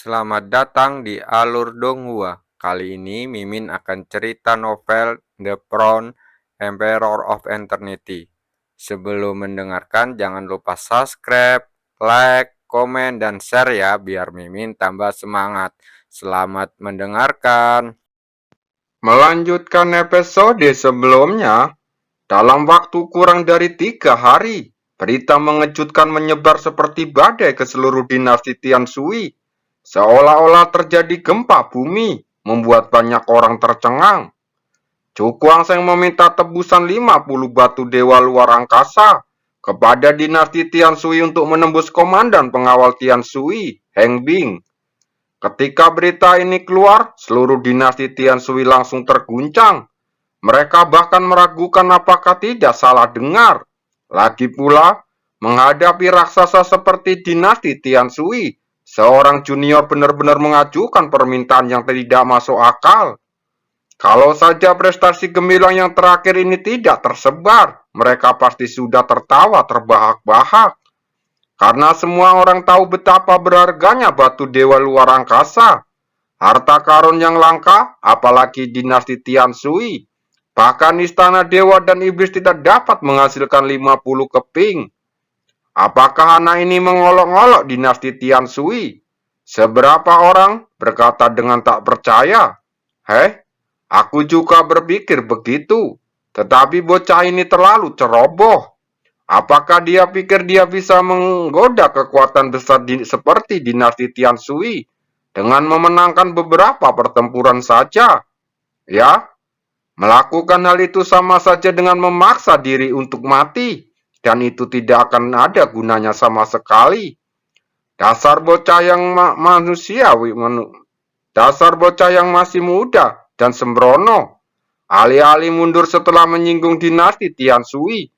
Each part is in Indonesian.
Selamat datang di Alur Donghua. Kali ini Mimin akan cerita novel The Crown, Emperor of Eternity. Sebelum mendengarkan jangan lupa subscribe, like, komen, dan share ya biar Mimin tambah semangat. Selamat mendengarkan. Melanjutkan episode sebelumnya, dalam waktu kurang dari 3 hari, berita mengejutkan menyebar seperti badai ke seluruh dinasti Tian Sui. Seolah-olah terjadi gempa bumi, membuat banyak orang tercengang. Chu Guangsheng meminta tebusan 50 batu dewa luar angkasa kepada dinasti Tian Sui untuk menembus komandan pengawal Tian Sui, Heng Bing. Ketika berita ini keluar, seluruh dinasti Tian Sui langsung terguncang. Mereka bahkan meragukan apakah tidak salah dengar. Lagi pula, menghadapi raksasa seperti dinasti Tian Sui, seorang junior benar-benar mengajukan permintaan yang tidak masuk akal. Kalau saja prestasi gemilang yang terakhir ini tidak tersebar, mereka pasti sudah tertawa terbahak-bahak. Karena semua orang tahu betapa berharganya batu dewa luar angkasa. Harta karun yang langka, apalagi dinasti Tian Sui. Bahkan istana dewa dan iblis tidak dapat menghasilkan 50 keping. Apakah anak ini mengolok-olok dinasti Tian Sui? Seberapa orang berkata dengan tak percaya. Aku juga berpikir begitu. Tetapi bocah ini terlalu ceroboh. Apakah dia pikir dia bisa menggoda kekuatan besar seperti dinasti Tian Sui dengan memenangkan beberapa pertempuran saja? Ya, melakukan hal itu sama saja dengan memaksa diri untuk mati, dan itu tidak akan ada gunanya sama sekali. Dasar bocah yang manusiawi, dasar bocah yang masih muda dan sembrono. Alih-alih mundur setelah menyinggung dinasti Tian Sui,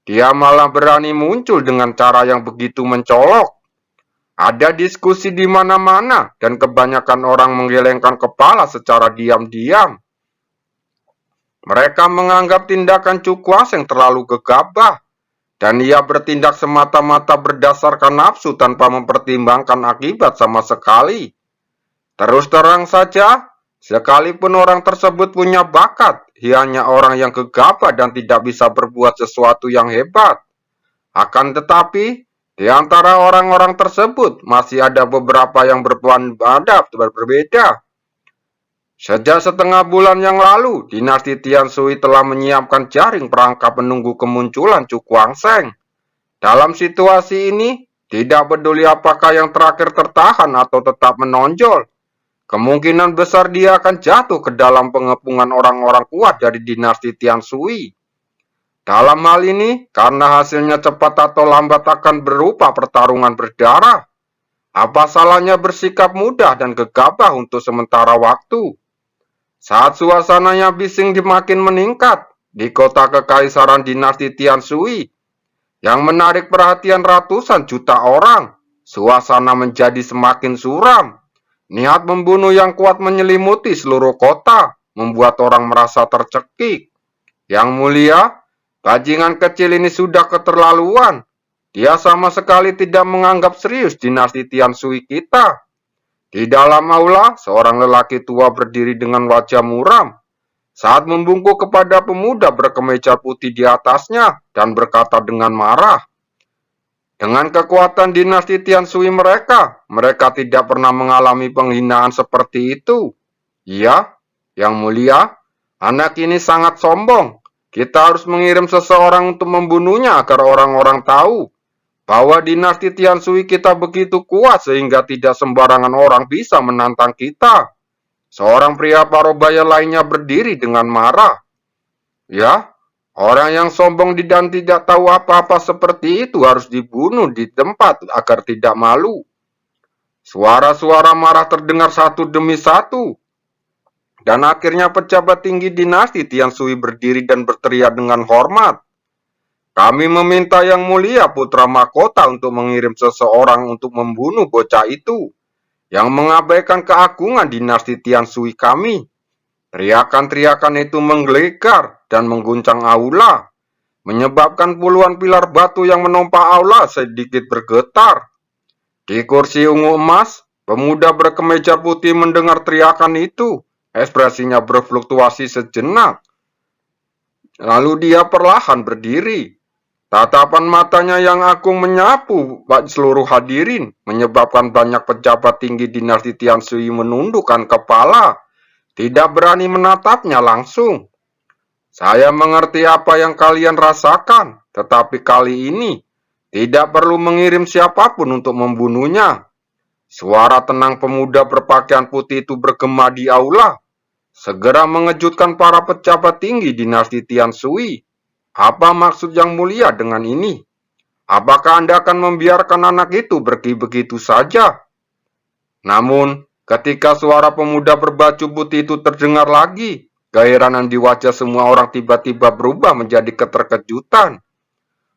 dia malah berani muncul dengan cara yang begitu mencolok. Ada diskusi di mana-mana dan kebanyakan orang menggelengkan kepala secara diam-diam. Mereka menganggap tindakan Chu Guangsheng terlalu gegabah dan ia bertindak semata-mata berdasarkan nafsu tanpa mempertimbangkan akibat sama sekali. Terus terang saja, sekalipun orang tersebut punya bakat, ia hanya orang yang gegabah dan tidak bisa berbuat sesuatu yang hebat. Akan tetapi, di antara orang-orang tersebut masih ada beberapa yang berpendapat berbeda. Sejak setengah bulan yang lalu, dinasti Tian Sui telah menyiapkan jaring perangkap menunggu kemunculan Chu Guangsheng. Dalam situasi ini, tidak peduli apakah yang terakhir tertahan atau tetap menonjol, kemungkinan besar dia akan jatuh ke dalam pengepungan orang-orang kuat dari dinasti Tian Sui. Dalam hal ini, karena hasilnya cepat atau lambat akan berupa pertarungan berdarah, apa salahnya bersikap mudah dan gegabah untuk sementara waktu? Saat suasananya bising makin meningkat di kota kekaisaran dinasti Tian Sui, yang menarik perhatian ratusan juta orang, suasana menjadi semakin suram. Niat membunuh yang kuat menyelimuti seluruh kota, membuat orang merasa tercekik. Yang mulia, bajingan kecil ini sudah keterlaluan. Dia sama sekali tidak menganggap serius dinasti Tian Sui kita. Di dalam aula, seorang lelaki tua berdiri dengan wajah muram saat membungkuk kepada pemuda berkemeja putih di atasnya dan berkata dengan marah. Dengan kekuatan dinasti Tian Sui mereka tidak pernah mengalami penghinaan seperti itu. Iya, yang mulia, anak ini sangat sombong. Kita harus mengirim seseorang untuk membunuhnya agar orang-orang tahu bahwa dinasti Tian Sui kita begitu kuat sehingga tidak sembarangan orang bisa menantang kita. Seorang pria parubaya lainnya berdiri dengan marah. Ya, orang yang sombong dan tidak tahu apa-apa seperti itu harus dibunuh di tempat agar tidak malu. Suara-suara marah terdengar satu demi satu. Dan akhirnya pejabat tinggi dinasti Tian Sui berdiri dan berteriak dengan hormat. Kami meminta yang mulia putra mahkota untuk mengirim seseorang untuk membunuh bocah itu yang mengabaikan keagungan dinasti Tian Sui kami. Teriakan-teriakan itu menggelegar dan mengguncang aula, menyebabkan puluhan pilar batu yang menompa aula sedikit bergetar. Di kursi ungu emas, Pemuda berkemeja putih mendengar teriakan itu. Ekspresinya berfluktuasi sejenak. Lalu dia perlahan berdiri. Tatapan matanya yang agung menyapu seluruh hadirin, menyebabkan banyak pejabat tinggi dinasti Tianshui menundukkan kepala, tidak berani menatapnya langsung. Saya mengerti apa yang kalian rasakan, tetapi kali ini tidak perlu mengirim siapapun untuk membunuhnya. Suara tenang pemuda berpakaian putih itu bergema di aula, segera mengejutkan para pejabat tinggi dinasti Tianshui. Apa maksud yang mulia dengan ini? Apakah Anda akan membiarkan anak itu pergi begitu saja? Namun, ketika suara pemuda berbaju putih itu terdengar lagi, keheranan di wajah semua orang tiba-tiba berubah menjadi keterkejutan.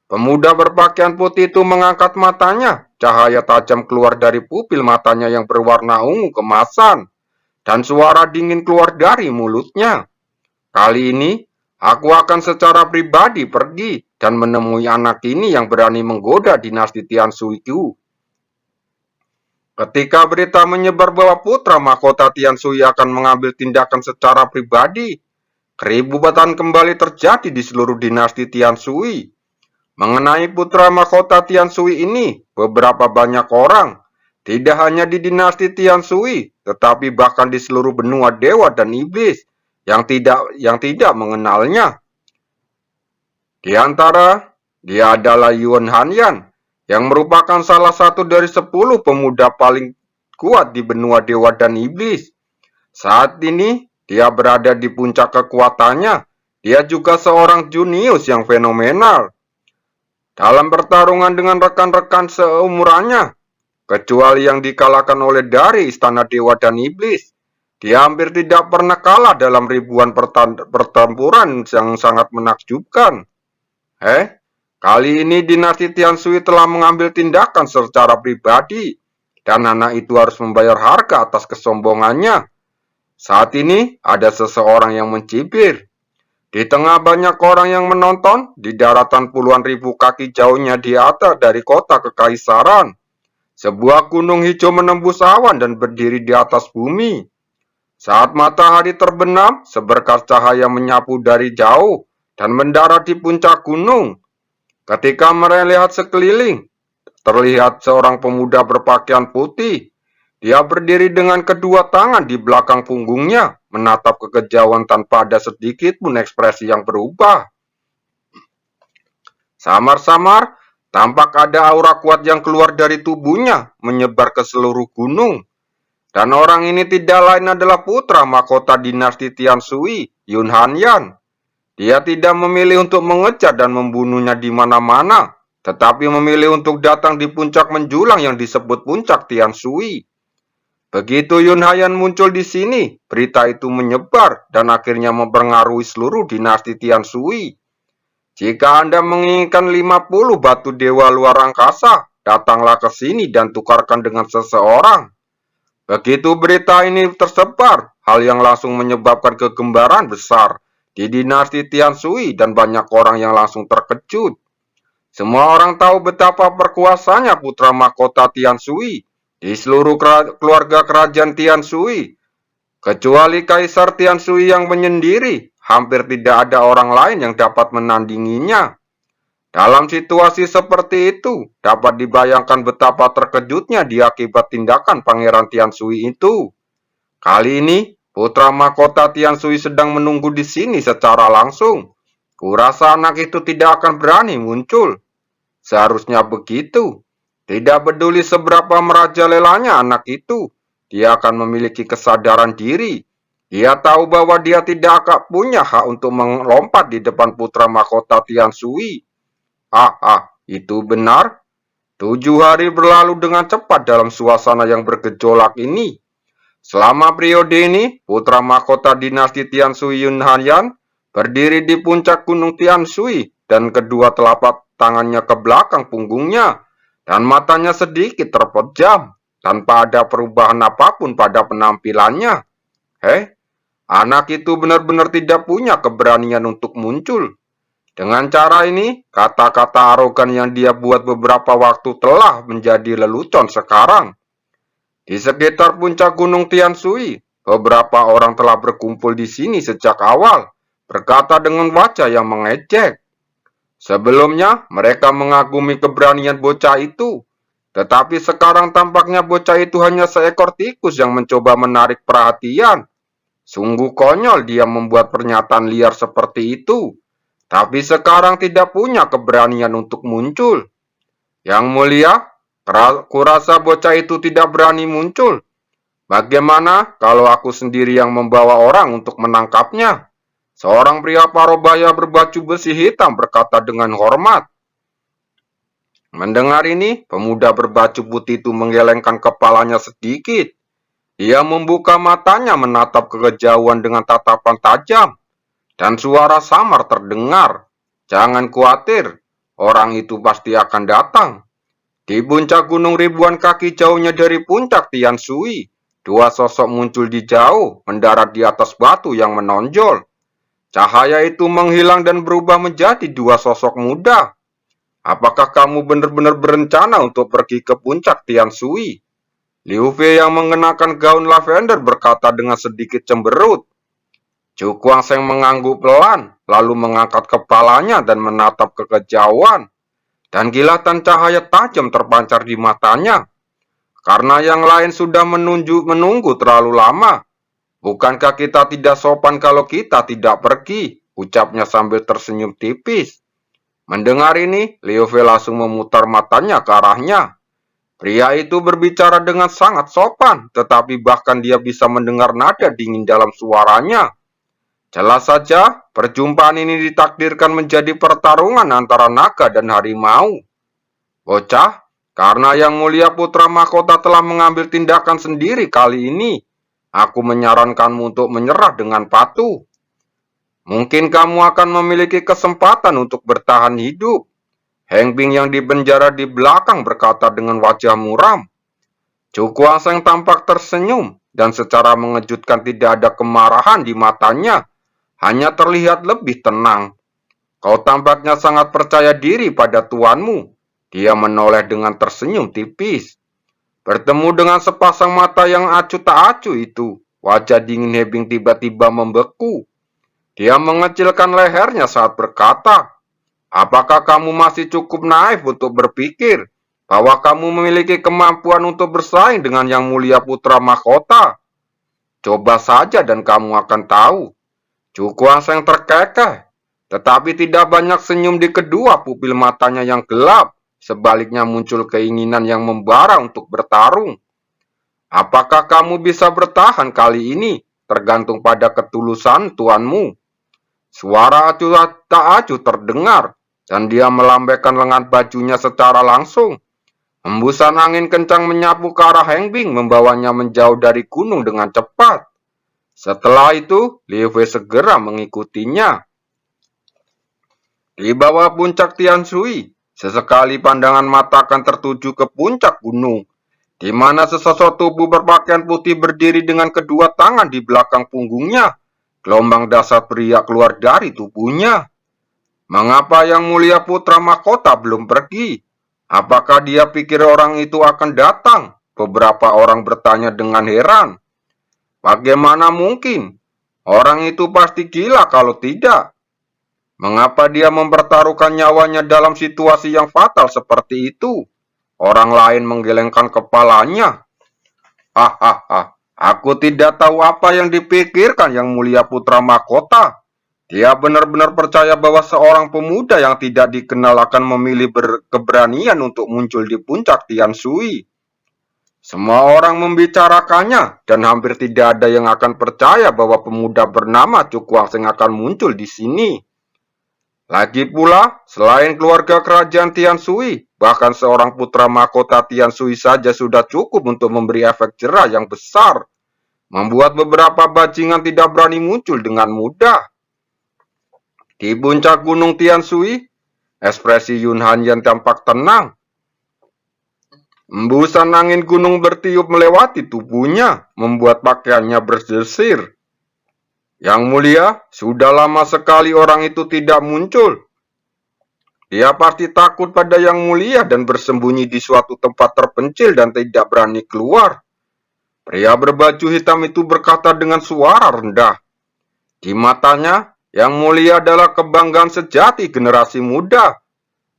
Pemuda berpakaian putih itu mengangkat matanya, cahaya tajam keluar dari pupil matanya yang berwarna ungu kemasan, dan suara dingin keluar dari mulutnya. Kali ini, aku akan secara pribadi pergi dan menemui anak ini yang berani menggoda dinasti Tianshui. Ketika berita menyebar bahwa putra mahkota Tianshui akan mengambil tindakan secara pribadi, keributan kembali terjadi di seluruh dinasti Tianshui. Mengenai putra mahkota Tianshui ini, beberapa banyak orang, tidak hanya di dinasti Tianshui, tetapi bahkan di seluruh benua dewa dan iblis, yang tidak mengenalnya. Di antara, dia adalah Yuan Hanyan, yang merupakan salah satu dari 10 pemuda paling kuat di benua dewa dan iblis. Saat ini, dia berada di puncak kekuatannya. Dia juga seorang junius yang fenomenal. Dalam pertarungan dengan rekan-rekan seumurannya, kecuali yang dikalahkan oleh dari istana dewa dan iblis, dia hampir tidak pernah kalah dalam ribuan pertempuran yang sangat menakjubkan. Kali ini dinasti Tianshui telah mengambil tindakan secara pribadi, dan anak itu harus membayar harga atas kesombongannya. Saat ini ada seseorang yang mencibir. Di tengah banyak orang yang menonton, di daratan puluhan ribu kaki jauhnya di atas dari kota kekaisaran, sebuah gunung hijau menembus awan dan berdiri di atas bumi. Saat matahari terbenam, seberkas cahaya menyapu dari jauh dan mendarat di puncak gunung. Ketika melihat sekeliling, terlihat seorang pemuda berpakaian putih. Dia berdiri dengan kedua tangan di belakang punggungnya, menatap ke kejauhan tanpa ada sedikit pun ekspresi yang berubah. Samar-samar, tampak ada aura kuat yang keluar dari tubuhnya, menyebar ke seluruh gunung. Dan orang ini tidak lain adalah putra mahkota dinasti Tianshui, Yuan Hanyan. Dia tidak memilih untuk mengejar dan membunuhnya di mana-mana, tetapi memilih untuk datang di puncak menjulang yang disebut puncak Tianshui. Begitu Yuan Hanyan muncul di sini, berita itu menyebar dan akhirnya mempengaruhi seluruh dinasti Tianshui. Jika Anda menginginkan 50 batu dewa luar angkasa, datanglah ke sini dan tukarkan dengan seseorang. Begitu berita ini tersebar, hal yang langsung menyebabkan kegembaran besar di dinasti Tianshui dan banyak orang yang langsung terkejut. Semua orang tahu betapa berkuasanya putra mahkota Tianshui di seluruh keluarga kerajaan Tianshui. Kecuali Kaisar Tianshui yang menyendiri, hampir tidak ada orang lain yang dapat menandinginya. Dalam situasi seperti itu, dapat dibayangkan betapa terkejutnya dia akibat tindakan Pangeran Tianshui itu. Kali ini, putra mahkota Tianshui sedang menunggu di sini secara langsung. Kurasa anak itu tidak akan berani muncul. Seharusnya begitu. Tidak peduli seberapa merajalelanya anak itu, dia akan memiliki kesadaran diri. Dia tahu bahwa dia tidak akan punya hak untuk melompat di depan putra mahkota Tianshui. Itu benar. 7 hari berlalu dengan cepat dalam suasana yang bergejolak ini. Selama periode ini, putra mahkota dinasti Tianshui Yuan Hanyan berdiri di puncak gunung Tianshui dan kedua telapak tangannya ke belakang punggungnya dan matanya sedikit terpejam tanpa ada perubahan apapun pada penampilannya. Anak itu benar-benar tidak punya keberanian untuk muncul. Dengan cara ini, kata-kata arogan yang dia buat beberapa waktu telah menjadi lelucon sekarang. Di sekitar puncak Gunung Tianshui, beberapa orang telah berkumpul di sini sejak awal, berkata dengan wajah yang mengejek. Sebelumnya, mereka mengagumi keberanian bocah itu, tetapi sekarang tampaknya bocah itu hanya seekor tikus yang mencoba menarik perhatian. Sungguh konyol dia membuat pernyataan liar seperti itu, tapi sekarang tidak punya keberanian untuk muncul. Yang mulia, kurasa bocah itu tidak berani muncul. Bagaimana kalau aku sendiri yang membawa orang untuk menangkapnya? Seorang pria parubaya berbaju besi hitam berkata dengan hormat. Mendengar ini, pemuda berbaju putih itu menggelengkan kepalanya sedikit. Dia membuka matanya menatap ke kejauhan dengan tatapan tajam. Dan suara samar terdengar. Jangan khawatir, orang itu pasti akan datang. Di puncak gunung ribuan kaki jauhnya dari puncak Tianshui, dua sosok muncul di jauh, mendarat di atas batu yang menonjol. Cahaya itu menghilang dan berubah menjadi dua sosok muda. Apakah kamu benar-benar berencana untuk pergi ke puncak Tianshui? Liu Fei yang mengenakan gaun lavender berkata dengan sedikit cemberut. Chu Guangsheng mengangguk pelan, lalu mengangkat kepalanya dan menatap ke kejauhan. Dan kilatan cahaya tajam terpancar di matanya. Karena yang lain sudah menunggu terlalu lama. Bukankah kita tidak sopan kalau kita tidak pergi? Ucapnya sambil tersenyum tipis. Mendengar ini, Liu Fei langsung memutar matanya ke arahnya. Pria itu berbicara dengan sangat sopan, tetapi bahkan dia bisa mendengar nada dingin dalam suaranya. Jelas saja, perjumpaan ini ditakdirkan menjadi pertarungan antara naga dan harimau. Bocah, karena Yang Mulia Putra Mahkota telah mengambil tindakan sendiri kali ini, aku menyarankanmu untuk menyerah dengan patuh. Mungkin kamu akan memiliki kesempatan untuk bertahan hidup. Heng Bing yang dipenjara di belakang berkata dengan wajah muram. Chu Guangsheng tampak tersenyum dan secara mengejutkan tidak ada kemarahan di matanya, hanya terlihat lebih tenang. Kau tampaknya sangat percaya diri pada tuanmu. Dia menoleh dengan tersenyum tipis. Bertemu dengan sepasang mata yang acuh tak acuh itu, wajah dingin Heng Bing tiba-tiba membeku. Dia mengecilkan lehernya saat berkata, apakah kamu masih cukup naif untuk berpikir bahwa kamu memiliki kemampuan untuk bersaing dengan Yang Mulia Putra Mahkota? Coba saja dan kamu akan tahu. Chu Guangsheng terkekeh, tetapi tidak banyak senyum di kedua pupil matanya yang gelap. Sebaliknya muncul keinginan yang membara untuk bertarung. Apakah kamu bisa bertahan kali ini? Tergantung pada ketulusan tuanmu. Suara acuh tak acuh terdengar, dan dia melambaikan lengan bajunya secara langsung. Hembusan angin kencang menyapu ke arah Heng Bing, membawanya menjauh dari gunung dengan cepat. Setelah itu, Liu Fei segera mengikutinya. Di bawah puncak Tianshui, sesekali pandangan mata akan tertuju ke puncak gunung, di mana sesosok tubuh berpakaian putih berdiri dengan kedua tangan di belakang punggungnya. Gelombang dasar pria keluar dari tubuhnya. Mengapa Yang Mulia Putra Mahkota belum pergi? Apakah dia pikir orang itu akan datang? Beberapa orang bertanya dengan heran. Bagaimana mungkin? Orang itu pasti gila kalau tidak. Mengapa dia mempertaruhkan nyawanya dalam situasi yang fatal seperti itu? Orang lain menggelengkan kepalanya. Hahaha. Aku tidak tahu apa yang dipikirkan Yang Mulia Putra Mahkota. Dia benar-benar percaya bahwa seorang pemuda yang tidak dikenal akan memilih keberanian untuk muncul di puncak Tianshui. Semua orang membicarakannya dan hampir tidak ada yang akan percaya bahwa pemuda bernama Chu Guangsheng akan muncul di sini. Lagi pula, selain keluarga kerajaan Tianshui, bahkan seorang putra mahkota Tianshui saja sudah cukup untuk memberi efek jera yang besar, membuat beberapa bajingan tidak berani muncul dengan mudah. Di puncak gunung Tianshui, ekspresi Yun Hanyan tampak tenang. Embusan angin gunung bertiup melewati tubuhnya, membuat pakaiannya berdesir. Yang Mulia, sudah lama sekali orang itu tidak muncul. Dia pasti takut pada Yang Mulia dan bersembunyi di suatu tempat terpencil dan tidak berani keluar. Pria berbaju hitam itu berkata dengan suara rendah. Di matanya, yang mulia adalah kebanggaan sejati generasi muda.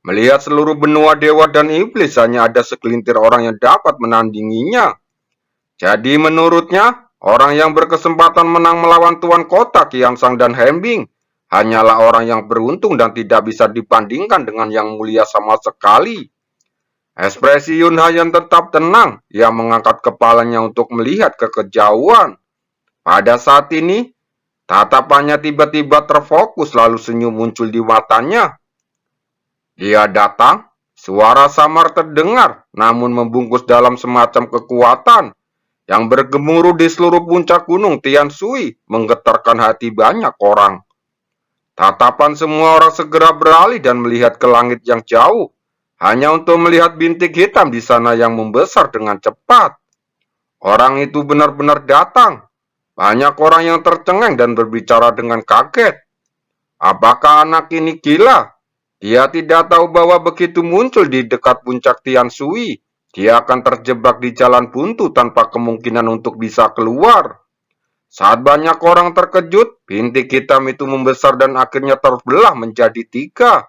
Melihat seluruh benua dewa dan iblis, hanya ada segelintir orang yang dapat menandinginya. Jadi menurutnya, orang yang berkesempatan menang melawan Tuan Kota, Kiansang dan Hembing, hanyalah orang yang beruntung dan tidak bisa dibandingkan dengan yang mulia sama sekali. Ekspresi Yun Hayan tetap tenang. Ia mengangkat kepalanya untuk melihat ke kejauhan. Pada saat ini, tatapannya tiba-tiba terfokus lalu senyum muncul di matanya. Dia datang, suara samar terdengar, namun membungkus dalam semacam kekuatan yang bergemuruh di seluruh puncak gunung Tian Shui, menggetarkan hati banyak orang. Tatapan semua orang segera beralih dan melihat ke langit yang jauh, hanya untuk melihat bintik hitam di sana yang membesar dengan cepat. Orang itu benar-benar datang. Banyak orang yang tercengeng dan berbicara dengan kaget. Apakah anak ini gila? Dia tidak tahu bahwa begitu muncul di dekat puncak Tian Shui, dia akan terjebak di jalan buntu tanpa kemungkinan untuk bisa keluar. Saat banyak orang terkejut, bintik hitam itu membesar dan akhirnya terbelah menjadi 3.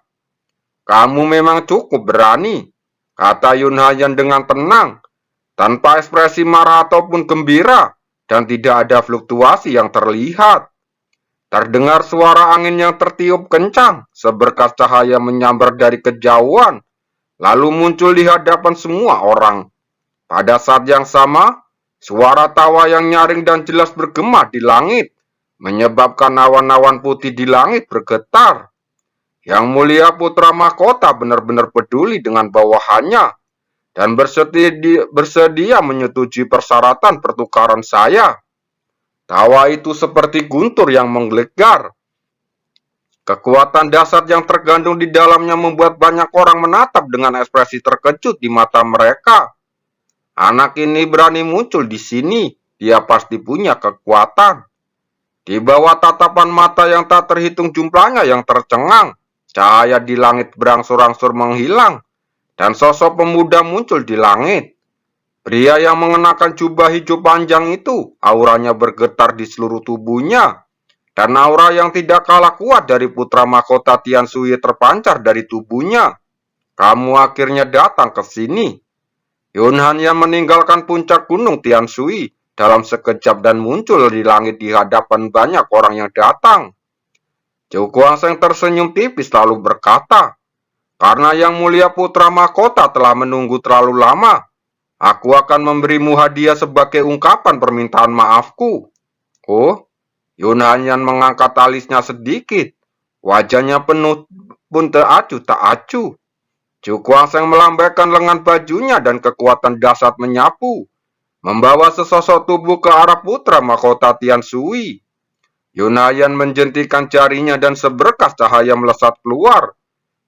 Kamu memang cukup berani, kata Yun Hayan dengan tenang, tanpa ekspresi marah ataupun gembira, dan tidak ada fluktuasi yang terlihat. Terdengar suara angin yang tertiup kencang, seberkas cahaya menyambar dari kejauhan, lalu muncul di hadapan semua orang. Pada saat yang sama, suara tawa yang nyaring dan jelas bergema di langit, menyebabkan awan-awan putih di langit bergetar. Yang mulia putra mahkota benar-benar peduli dengan bawahannya dan bersedia menyetujui persyaratan pertukaran saya. Tawa itu seperti guntur yang menggelegar. Kekuatan dasar yang tergandung di dalamnya membuat banyak orang menatap dengan ekspresi terkejut di mata mereka. Anak ini berani muncul di sini, dia pasti punya kekuatan. Di bawah tatapan mata yang tak terhitung jumlahnya yang tercengang, cahaya di langit berangsur-angsur menghilang, dan sosok pemuda muncul di langit. Pria yang mengenakan jubah hijau panjang itu, auranya bergetar di seluruh tubuhnya, dan aura yang tidak kalah kuat dari putra mahkota Tian Shui terpancar dari tubuhnya. Kamu akhirnya datang ke sini. Yun Hanyan meninggalkan puncak gunung Tian Shui dalam sekejap dan muncul di langit di hadapan banyak orang yang datang. Zhou Guangsheng tersenyum tipis lalu berkata, karena yang mulia putra mahkota telah menunggu terlalu lama, aku akan memberimu hadiah sebagai ungkapan permintaan maafku. Oh, Yun Hanyan mengangkat alisnya sedikit. Wajahnya penuh pun tak acuh. Zhou Guangsheng melambaikan lengan bajunya dan kekuatan dahsyat menyapu, membawa sesosok tubuh ke arah putra mahkota Tian Shui. Yun Hanyan menjentikan jarinya dan seberkas cahaya melesat keluar,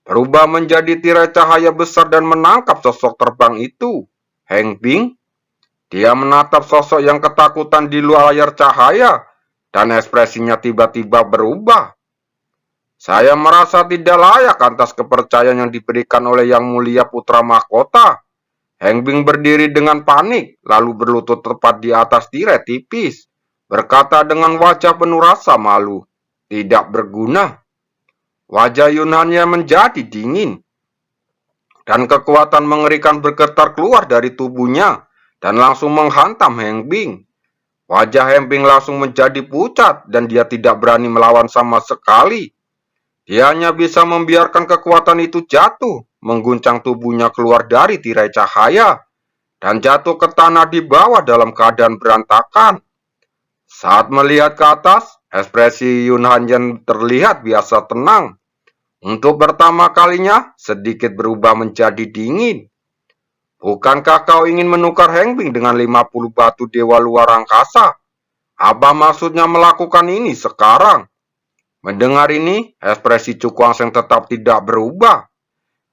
berubah menjadi tirai cahaya besar dan menangkap sosok terbang itu. Heng Bing. Dia menatap sosok yang ketakutan di luar layar cahaya, dan ekspresinya tiba-tiba berubah. Saya merasa tidak layak atas kepercayaan yang diberikan oleh Yang Mulia Putra Mahkota. Heng Bing berdiri dengan panik, lalu berlutut tepat di atas tirai tipis, berkata dengan wajah penuh rasa malu. Tidak berguna. Wajah Yun Hanyan menjadi dingin, dan kekuatan mengerikan bergetar keluar dari tubuhnya, dan langsung menghantam Heng Bing. Wajah Heng Bing langsung menjadi pucat, dan dia tidak berani melawan sama sekali. Dia hanya bisa membiarkan kekuatan itu jatuh, mengguncang tubuhnya keluar dari tirai cahaya, dan jatuh ke tanah di bawah dalam keadaan berantakan. Saat melihat ke atas, ekspresi Yun Hanyan terlihat biasa tenang. Untuk pertama kalinya, sedikit berubah menjadi dingin. Bukankah kau ingin menukar Heng Bing dengan 50 batu dewa luar angkasa? Apa maksudnya melakukan ini sekarang? Mendengar ini, ekspresi Zhou Guangsheng tetap tidak berubah.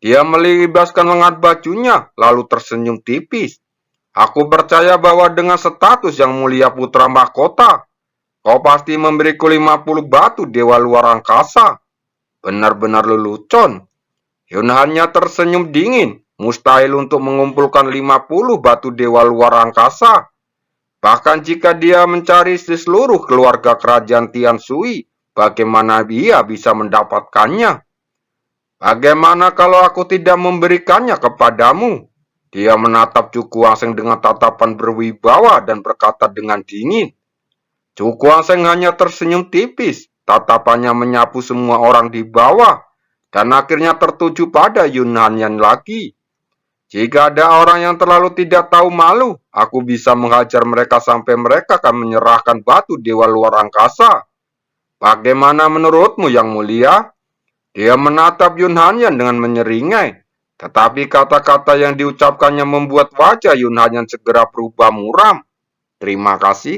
Dia melibaskan lengan bajunya, lalu tersenyum tipis. Aku percaya bahwa dengan status Yang Mulia Putra Mahkota, kau pasti memberiku 50 batu dewa luar angkasa. Benar-benar lelucon. Yun hanya tersenyum dingin, mustahil untuk mengumpulkan 50 batu dewa luar angkasa. Bahkan jika dia mencari di seluruh keluarga kerajaan Tian Sui, bagaimana dia bisa mendapatkannya? Bagaimana kalau aku tidak memberikannya kepadamu? Dia menatap Cuku Wangseng dengan tatapan berwibawa dan berkata dengan dingin. Cuku Wangseng hanya tersenyum tipis, tatapannya menyapu semua orang di bawah, dan akhirnya tertuju pada Yun Hanyan lagi. Jika ada orang yang terlalu tidak tahu malu, aku bisa menghajar mereka sampai mereka akan menyerahkan batu dewa luar angkasa. Bagaimana menurutmu, Yang Mulia? Dia menatap Yun Hanyan dengan menyeringai, tetapi kata-kata yang diucapkannya membuat wajah Yun Hanyan segera berubah muram. Terima kasih.